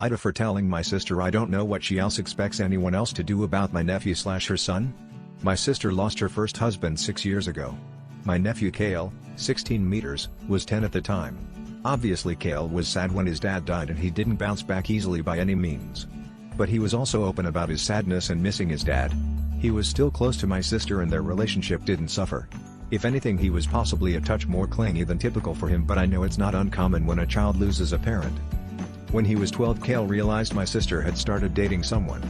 Ida for telling my sister I don't know what she else expects anyone else to do about my nephew/her son. My sister lost her first husband 6 years ago. My nephew Kale, 16 meters, was 10 at the time. Obviously Kale was sad when his dad died and he didn't bounce back easily by any means. But he was also open about his sadness and missing his dad. He was still close to my sister and their relationship didn't suffer. If anything, he was possibly a touch more clingy than typical for him, but I know it's not uncommon when a child loses a parent. When he was 12, Kale realized my sister had started dating someone.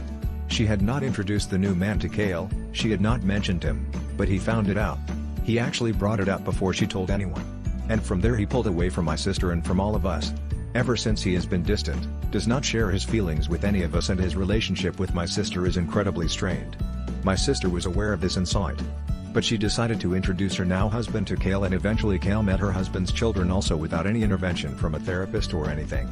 She had not introduced the new man to Kale, she had not mentioned him, but he found it out. He actually brought it up before she told anyone. And from there he pulled away from my sister and from all of us. Ever since he has been distant, does not share his feelings with any of us, and his relationship with my sister is incredibly strained. My sister was aware of this and saw it. But she decided to introduce her now husband to Kale, and eventually Kale met her husband's children also without any intervention from a therapist or anything.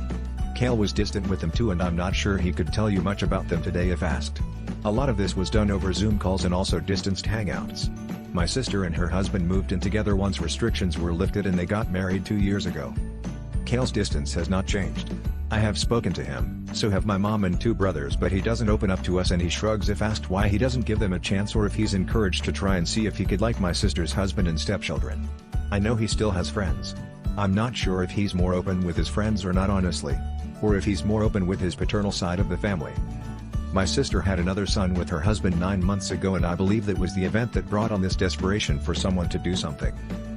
Kale was distant with them too, and I'm not sure he could tell you much about them today if asked. A lot of this was done over Zoom calls and also distanced hangouts. My sister and her husband moved in together once restrictions were lifted, and they got married 2 years ago. Kale's distance has not changed. I have spoken to him, so have my mom and 2 brothers, but he doesn't open up to us, and he shrugs if asked why he doesn't give them a chance or if he's encouraged to try and see if he could like my sister's husband and stepchildren. I know he still has friends. I'm not sure if he's more open with his friends or not honestly. Or if he's more open with his paternal side of the family. My sister had another son with her husband 9 months ago, and I believe that was the event that brought on this desperation for someone to do something.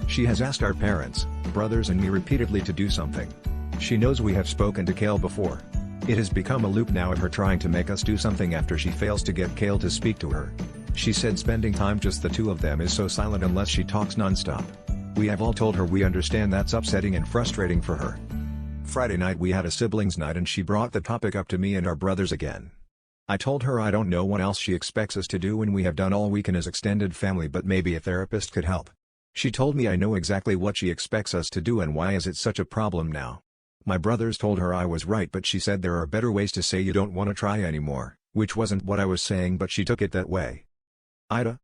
She has asked our parents, brothers and me repeatedly to do something. She knows we have spoken to Kale before. It has become a loop now of her trying to make us do something after she fails to get Kale to speak to her. She said spending time just the 2 of them is so silent unless she talks non-stop. We have all told her we understand that's upsetting and frustrating for her. Friday night we had a siblings night and she brought the topic up to me and our brothers again. I told her I don't know what else she expects us to do when we have done all we can as extended family, but maybe a therapist could help. She told me I know exactly what she expects us to do and why is it such a problem now. My brothers told her I was right, but she said there are better ways to say you don't want to try anymore, which wasn't what I was saying, but she took it that way. Ida,